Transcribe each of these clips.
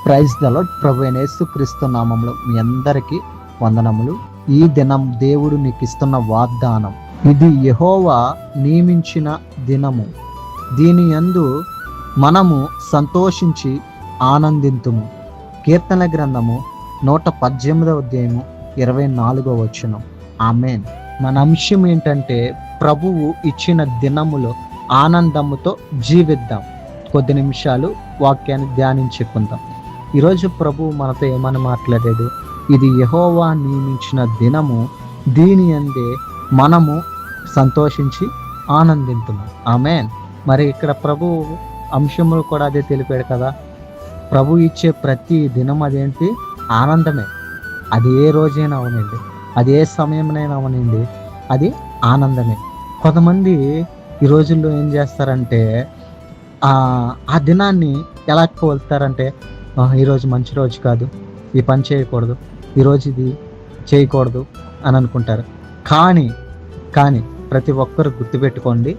Praise the lord. ప్రభువైన యేసుక్రీస్తు నామములో మీ అందరికీ వందనములు. ఈ దినం దేవుడు నీకు ఇస్తున్న వాగ్దానం, ఇది యెహోవా నియమించిన దినము, దీని యందు మనము సంతోషించి ఆనందింతుము. కీర్తన గ్రంథము 118వ అధ్యాయము 24వ వచనం. ఆమేన్. మన అంశం ఏంటంటే, ప్రభువు ఇచ్చిన దినములో ఆనందముతో జీవిద్దాం. కొద్ది నిమిషాలు వాక్యాన్ని ధ్యానించుకుందాం. ఈరోజు ప్రభువు మనతో ఏమని మాట్లాడాడు? ఇది యెహోవా నియమించిన దినము, దీని అందే మనము సంతోషించి ఆనందింతుము. ఆమేన్. మరి ఇక్కడ ప్రభు అంశములు కూడా అదే తెలిపాడు కదా. ప్రభు ఇచ్చే ప్రతి దినం అదేంటి? ఆనందమే. అది ఏ రోజైనా అవనండి, అది ఏ సమయంనైనా అవనండి, అది ఆనందమే. కొంతమంది ఈ రోజుల్లో ఏం చేస్తారంటే, ఆ దినాన్ని ఎలా కోల్తారంటే, ఈరోజు మంచి రోజు కాదు, ఈ పని చేయకూడదు, ఈరోజు ఇది చేయకూడదు అని అనుకుంటారు. కానీ ప్రతి ఒక్కరు గుర్తుపెట్టుకోండి,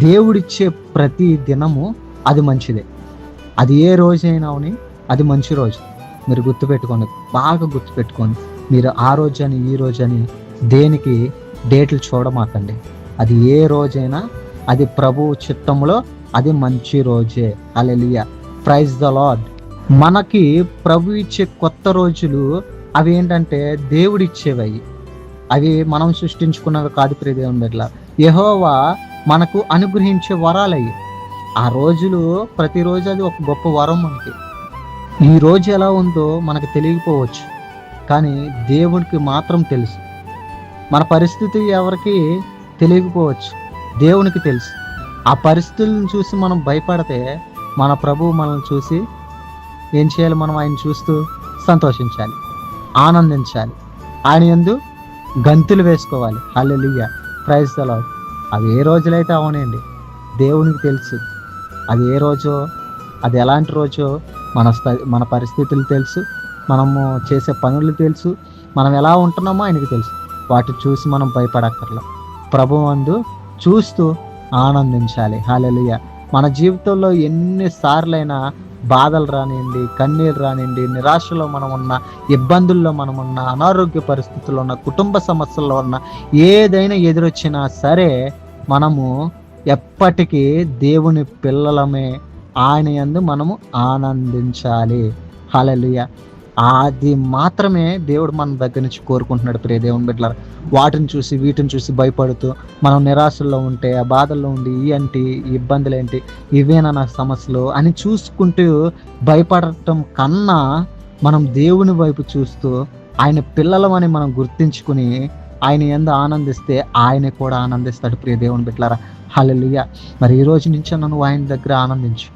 దేవుడిచ్చే ప్రతి దినము అది మంచిదే. అది ఏ రోజైనా అవని, అది మంచి రోజు. మీరు గుర్తుపెట్టుకోండి, బాగా గుర్తుపెట్టుకోండి. మీరు ఆ రోజని ఈ రోజని దేనికి డేట్లు చూడమాకండి. అది ఏ రోజైనా అది ప్రభు చిత్తంలో అది మంచి రోజే. హల్లెలూయా. Praise the Lord. మనకి ప్రభు ఇచ్చే కొత్త రోజులు అవి ఏంటంటే దేవుడిచ్చేవి. అవి మనం సృష్టించుకున్నవి కాదు. ప్రియ దేవుని బిడ్డలారా, యెహోవా మనకు అనుగ్రహించే వరాలయ్యి. ఆ రోజులు ప్రతిరోజు అది ఒక గొప్ప వరం మనకి. ఈ రోజు ఎలా ఉందో మనకు తెలియకపోవచ్చు, కానీ దేవునికి మాత్రం తెలుసు. మన పరిస్థితి ఎవరికి తెలియకపోవచ్చు, దేవునికి తెలుసు. ఆ పరిస్థితులను చూసి మనం భయపడితే, మన ప్రభువు మనల్ని చూసి ఏం చేయాలి? మనం ఆయన చూస్తూ సంతోషించాలి, ఆనందించాలి, ఆయన యందు గంతులు వేసుకోవాలి. హల్లెలూయా. Praise the Lord. అవి ఏ రోజులైతే అవనండి, దేవునికి తెలుసు. అది ఏ రోజో, అది ఎలాంటి రోజో మన పరిస్థితులు తెలుసు, మనము చేసే పనులు తెలుసు, మనం ఎలా ఉంటున్నామో ఆయనకి తెలుసు. వాటిని చూసి మనం భయపడక్కర్లా, ప్రభువు అందు చూస్తూ ఆనందించాలి. హల్లెలూయా. మన జీవితంలో ఎన్నిసార్లైనా బాధలు రానివ్వండి, కన్నీరు రానివ్వండి, నిరాశలో మనం ఉన్న, ఇబ్బందుల్లో మనం ఉన్న, అనారోగ్య పరిస్థితుల్లో ఉన్న, కుటుంబ సమస్యల్లో ఉన్న, ఏదైనా ఎదురొచ్చినా సరే మనము ఎప్పటికీ దేవుని పిల్లలమే. ఆయన యందు మనము ఆనందించాలి. హల్లెలూయా. అది మాత్రమే దేవుడు మన దగ్గర నుంచి కోరుకుంటున్నాడు. ప్రియ దేవుని బిడ్డలారా, వాటిని చూసి వీటిని చూసి భయపడుతూ మనం నిరాశల్లో ఉంటే, ఆ బాధల్లో ఉండి ఈ ఇబ్బందులు ఏంటి, ఇవేనా నా సమస్యలు అని చూసుకుంటూ భయపడటం కన్నా, మనం దేవుని వైపు చూస్తూ ఆయన పిల్లలమని మనం గుర్తించుకుని ఆయన యందు ఆనందిస్తే ఆయన కూడా ఆనందిస్తాడు. ప్రియ దేవుని బిడ్డలారా, హల్లెలూయా. మరి ఈ రోజు నుంచి నువ్వు ఆయన దగ్గర ఆనందించు,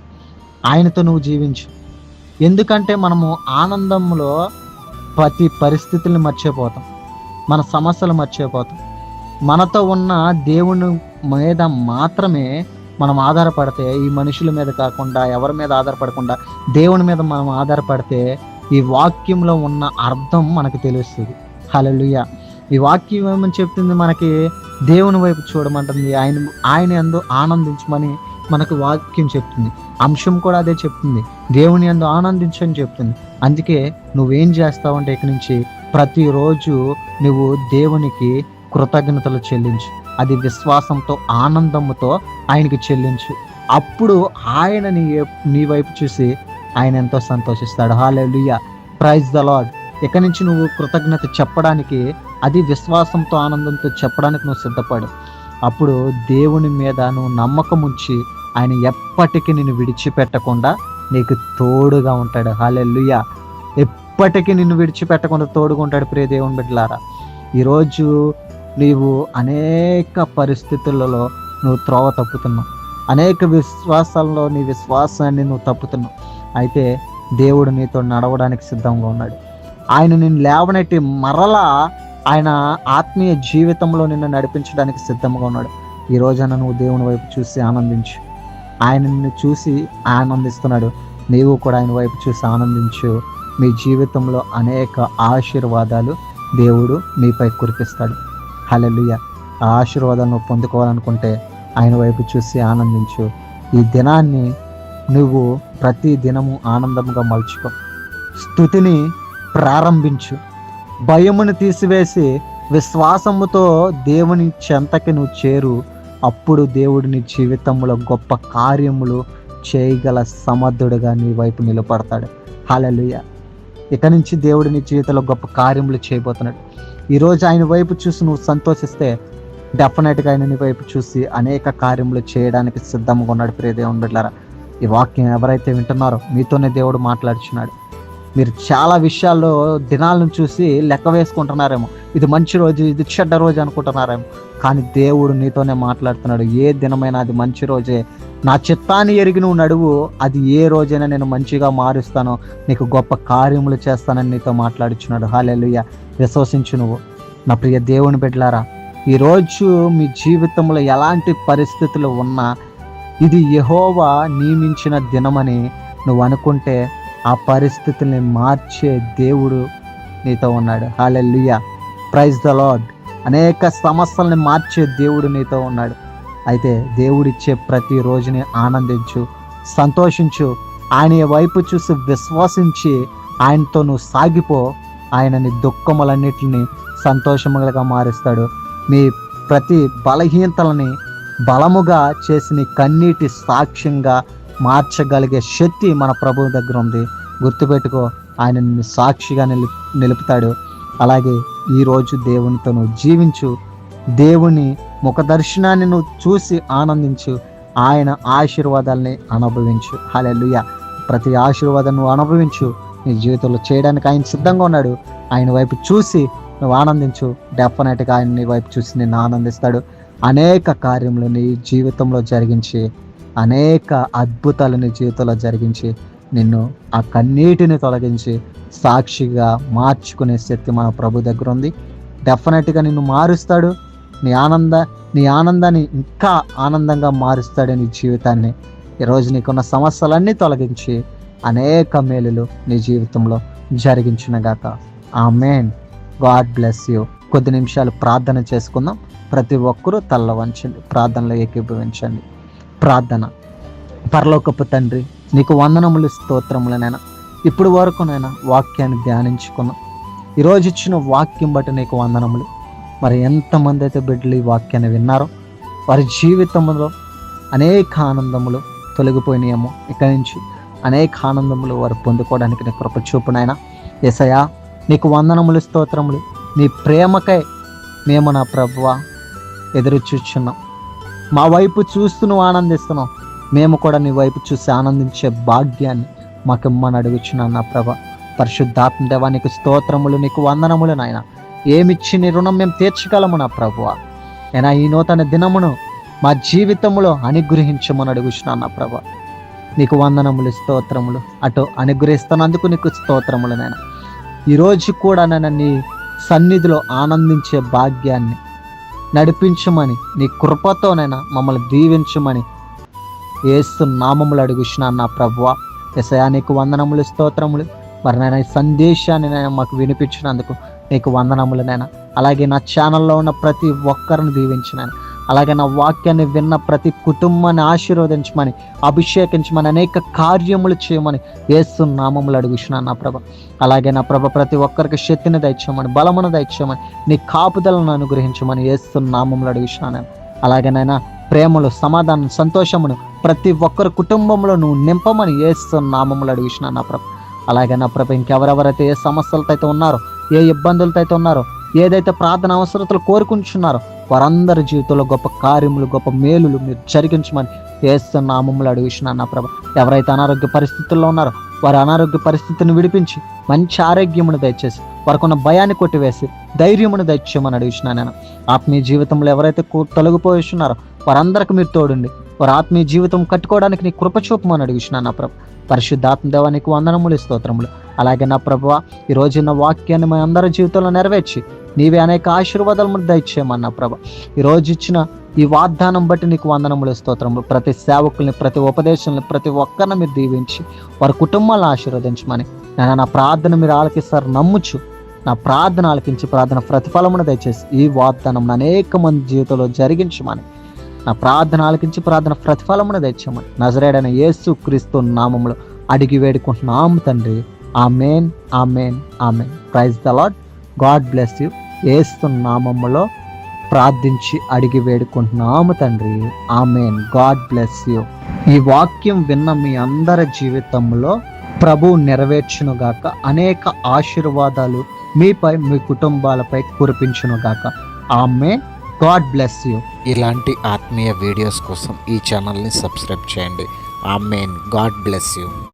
ఆయనతో నువ్వు జీవించు. ఎందుకంటే మనము ఆనందంలో ప్రతి పరిస్థితుల్ని మర్చిపోతాం, మన సమస్యలు మర్చిపోతాం. మనతో ఉన్న దేవుని మీద మాత్రమే మనం ఆధారపడితే, ఈ మనుషుల మీద కాకుండా, ఎవరి మీద ఆధారపడకుండా దేవుని మీద మనం ఆధారపడితే, ఈ వాక్యంలో ఉన్న అర్థం మనకు తెలుస్తుంది. హల్లెలూయా. ఈ వాక్యం ఏమని చెప్తుంది? మనకి దేవుని వైపు చూడమంటుంది, ఆయన యందు ఆనందించమని మనకు వాక్యం చెప్తుంది. అంశం కూడా అదే చెప్తుంది, దేవుని యందు ఆనందించని చెప్తుంది. అందుకే నువ్వేం చేస్తావంటే, ఇక నుంచి ప్రతిరోజు నువ్వు దేవునికి కృతజ్ఞతలు చెల్లించు. అది విశ్వాసంతో, ఆనందంతో ఆయనకి చెల్లించు. అప్పుడు ఆయన నీ వైపు చూసి ఆయన ఎంతో సంతోషిస్తాడు. హల్లెలూయా. Praise the Lord. ఇక నుంచి నువ్వు కృతజ్ఞత చెప్పడానికి, అది విశ్వాసంతో, ఆనందంతో చెప్పడానికి నువ్వు సిద్ధపడు. అప్పుడు దేవుని మీద నువ్వు నమ్మకం ఉంచి ఆయన ఎప్పటికీ నిన్ను విడిచిపెట్టకుండా నీకు తోడుగా ఉంటాడు. హల్లెలూయా. ఎప్పటికీ నిన్ను విడిచిపెట్టకుండా తోడుగా ఉంటాడు. ప్రియ దేవుని బిడ్డలారా, ఈరోజు నీవు అనేక పరిస్థితులలో నువ్వు త్రోవ తప్పుతున్నావు, అనేక విశ్వాసాల్లో నీ విశ్వాసాన్ని నువ్వు తప్పుతున్నావు. అయితే దేవుడు నీతో నడవడానికి సిద్ధంగా ఉన్నాడు. ఆయన నిన్ను లేవనెట్టి మరలా ఆయన ఆత్మీయ జీవితంలో నిన్ను నడిపించడానికి సిద్ధంగా ఉన్నాడు. ఈ రోజున నువ్వు దేవుని వైపు చూసి ఆనందించు. ఆయన నిన్ను చూసి ఆనందిస్తున్నాడు, నీవు కూడా ఆయన వైపు చూసి ఆనందించు. మీ జీవితంలో అనేక ఆశీర్వాదాలు దేవుడు మీపై కురిపిస్తాడు. హల్లెలూయా. ఆ ఆశీర్వాదాలను పొందుకోవాలనుకుంటే ఆయన వైపు చూసి ఆనందించు. ఈ దినాన్ని నువ్వు ప్రతి దినము ఆనందంగా మలుచుకో. స్తుతిని ప్రారంభించు. భయమును తీసివేసి విశ్వాసముతో దేవుని చెంతకి నువ్వు చేరు. అప్పుడు దేవుడు నీ జీవితంలో గొప్ప కార్యములు చేయగల సమర్థుడుగా నీ వైపు నిలబడతాడు. హల్లెలూయా. ఇక నుంచి దేవుడు నీ జీవితంలో గొప్ప కార్యములు చేయబోతున్నాడు. ఈరోజు ఆయన వైపు చూసి నువ్వు సంతోషిస్తే డెఫినెట్గా ఆయన నీ వైపు చూసి అనేక కార్యములు చేయడానికి సిద్ధంగా ఉన్నాడు. ప్రియ దేవుని బిడ్డలారా, ఈ వాక్యం ఎవరైతే వింటున్నారో మీతోనే దేవుడు మాట్లాడుచున్నాడు. మీరు చాలా విషయాల్లో దినాలను చూసి లెక్క వేసుకుంటున్నారేమో, ఇది మంచి రోజు, ఇది చెడ్డ రోజు అనుకుంటున్నారేమో. కానీ దేవుడు నీతోనే మాట్లాడుతున్నాడు. ఏ దినమైనా అది మంచి రోజే. నా చిత్తాన్ని ఎరిగి నువ్వు నడువు, అది ఏ రోజైనా నేను మంచిగా మారుస్తాను, నీకు గొప్ప కార్యములు చేస్తానని నీతో మాట్లాడుచున్నాడు. హల్లెలూయా. విశ్వసించు నువ్వు. నా ప్రియ దేవుని బిడ్డలారా, ఈరోజు మీ జీవితంలో ఎలాంటి పరిస్థితులు ఉన్నా ఇది యెహోవా నియమించిన దినమని నువ్వు అనుకుంటే ఆ పరిస్థితుల్ని మార్చే దేవుడు నీతో ఉన్నాడు. హల్లెలూయా. Praise the Lord. అనేక సమస్యల్ని మార్చే దేవుడు నీతో ఉన్నాడు. అయితే దేవుడిచ్చే ప్రతి రోజుని ఆనందించు, సంతోషించు. ఆయన వైపు చూసి విశ్వసించి ఆయనతో నువ్వు సాగిపో. ఆయన నీ దుఃఖములన్నిటిని సంతోషములుగా మారుస్తాడు. మీ ప్రతి బలహీనతలని బలముగా చేసి నీ కన్నీటి సాక్ష్యంగా మార్చగలిగే శక్తి మన ప్రభువు దగ్గర ఉంది. గుర్తుపెట్టుకో, ఆయన నిన్ను సాక్షిగా నిలుపుతాడు. అలాగే ఈరోజు దేవునితో నువ్వు జీవించు. దేవుని ముఖ దర్శనాన్ని నువ్వు చూసి ఆనందించు. ఆయన ఆశీర్వాదాలని అనుభవించు. హల్లెలూయా. ప్రతి ఆశీర్వాదం నువ్వు అనుభవించు. నీ జీవితంలో చేయడానికి ఆయన సిద్ధంగా ఉన్నాడు. ఆయన వైపు చూసి నువ్వు ఆనందించు. డెఫినెట్గా ఆయన నీ వైపు చూసి నిన్ను ఆనందిస్తాడు. అనేక కార్యములు నీ జీవితంలో జరిగించి, అనేక అద్భుతాలు నీ జీవితంలో జరిగించి, నిన్ను ఆ కన్నీటిని తొలగించి సాక్షిగా మార్చుకునే శక్తి మన ప్రభు దగ్గర ఉంది. డెఫినెట్గా నిన్ను మారుస్తాడు. నీ ఆనందాన్ని ఇంకా ఆనందంగా మారుస్తాడు. నీ జీవితాన్ని ఈరోజు నీకున్న సమస్యలన్నీ తొలగించి అనేక మేలులు నీ జీవితంలో జరిగించునుగాక. ఆమేన్. God bless you. కొద్ది నిమిషాలు ప్రార్థన చేసుకుందాం. ప్రతి ఒక్కరూ తల్ల వంచండి, ప్రార్థనలో ఏకీభవించండి. ప్రార్థన. పరలోకపు తండ్రి, నీకు వందనములు, స్తోత్రములనైనా ఇప్పుడు వరకు నైనా వాక్యాన్ని ధ్యానించుకున్నాం. ఈరోజు ఇచ్చిన వాక్యం బట్టి నీకు వందనములు. మరి ఎంతమంది అయితే బిడ్డలు ఈ వాక్యాన్ని విన్నారో వారి జీవితంలో అనేక ఆనందములు తొలగిపోయినాయేమో, ఇక్కడి నుంచి అనేక ఆనందములు వారు పొందుకోవడానికి నీ కృప చూపునైనా. యేసయ్యా, నీకు వందనములు, స్తోత్రములు. నీ ప్రేమకై మేము నా ప్రభువా ఎదురు చూస్తున్నాం. మా వైపు చూస్తూ నువ్వు ఆనందిస్తున్నావు. మేము కూడా నీ వైపు చూసి ఆనందించే భాగ్యాన్ని మాకిమ్మని అడుగుచున్నాను నా ప్రభ. పరిశుద్ధాత్మ దేవా, నీకు స్తోత్రములు, నీకు వందనములు నాయన. ఏమిచ్చి నీ రుణం మేము తీర్చగలము నా ప్రభువా. అయినా ఈ నూతన దినమును మా జీవితంలో అనుగ్రహించమని అడుగుచున్నాను నా ప్రభ. నీకు వందనములు, స్తోత్రములు. అటు అనుగ్రహిస్తున్నందుకు నీకు స్తోత్రములు నాయన. ఈరోజు కూడా నన్ను నీ సన్నిధిలో ఆనందించే భాగ్యాన్ని నడిపించమని, నీ కృపతోనైనా మమ్మల్ని దీవించమని యేసు నామములు అడుగుచున్నాను నా ప్రభువా. యేసయ్యా, నీకు వందనములు, స్తోత్రములు. మరి నేను ఈ సందేశాన్ని నేను మాకు వినిపించినందుకు నీకు వందనములు నాయన. అలాగే నా ఛానల్లో ఉన్న ప్రతి ఒక్కరిని దీవించినాను. అలాగే నా వాక్యాన్ని విన్న ప్రతి కుటుంబాన్ని ఆశీర్వదించమని, అభిషేకించమని, అనేక కార్యములు చేయమని యేసు నామములు అడుగుచున్నాను నా ప్రభ. అలాగే నా ప్రభ, ప్రతి ఒక్కరికి శక్తిని దయచేయమని, బలమును దయచేయమని, నీ కాపుదలను అనుగ్రహించమని యేసు నామములు అడుగుచున్నాను. అలాగే నాయన ప్రేమలు, సమాధానం, సంతోషమును ప్రతి ఒక్కరి కుటుంబంలో నువ్వు నింపమని యేసు నామములు అడుగుచున్నాను నా ప్రభ. అలాగే నా ప్రభ, ఇంకెవరెవరైతే ఏ సమస్యలతో అయితే ఉన్నారో, ఏ ఇబ్బందులతో అయితే ఉన్నారో, ఏదైతే ప్రార్థన అవసరతలు కోరుకుంటున్నారో వారందరి జీవితంలో గొప్ప కార్యములు, గొప్ప మేలులు మీరు జరిగించమని యేసు నామములు అడుగుచున్నాను నా ప్రభ. ఎవరైతే అనారోగ్య పరిస్థితుల్లో ఉన్నారో వారి అనారోగ్య పరిస్థితిని విడిపించి మంచి ఆరోగ్యమును దయచేసి, వారికున్న భయాన్ని కొట్టివేసి ధైర్యమును దయచేయమని అడుగుచున్నాను నేను. ఆత్మీయ జీవితంలో ఎవరైతే తొలగిపోయిస్తున్నారో వారందరికి మీరు తోడుండి వారి ఆత్మీయ జీవితం కట్టుకోవడానికి నీ కృప చూపమని అడుగుచున్నాను నా ప్రభ. పరిశుద్ధాత్మ దేవా, నీకు వందనములు, స్తోత్రములు. అలాగే నా ప్రభువ, ఈరోజు నా వాక్యాన్ని మా అందరి జీవితంలో నెరవేర్చి నీవే అనేక ఆశీర్వాదాలను దయచేయమన్నా ప్రభ. ఈరోజు ఇచ్చిన ఈ వాగ్దానం బట్టి నీకు వందనములు, స్తోత్రములు. ప్రతి సేవకుల్ని, ప్రతి ఉపదేశాలని, ప్రతి ఒక్కరిని మీరు దీవించి వారి కుటుంబాలను ఆశీర్వదించమని నేను నా ప్రార్థన మీరు ఆలకిస్తారు నమ్ముచు. నా ప్రార్థన ఆలకించి ప్రార్థన ప్రతిఫలమును దయచేసి ఈ వాగ్దానం అనేక మంది జీవితంలో జరిగించమని, నా ప్రార్థన ఆలకించి ప్రార్థన ప్రతిఫలమును దయచేయమని నజరేయుడైన యేసు క్రీస్తు నామములో అడిగి వేడుకుంటున్నాము తండ్రి. Amen, amen, amen. Praise the Lord. God bless you. Yesu నామములో ప్రార్థించి అడిగి వేడుకుంటున్నాము తండ్రి. ఆమెన్. God bless you. ఈ వాక్యం విన్న మీ అందరి జీవితంలో ప్రభు నెరవేర్చునుగాక. అనేక ఆశీర్వాదాలు మీపై, మీ కుటుంబాలపై కురిపించునుగాక. ఆమెన్. God bless you. ఇలాంటి ఆత్మీయ వీడియోస్ కోసం ఈ ఛానల్ని సబ్స్క్రైబ్ చేయండి. ఆమెన్. God bless you.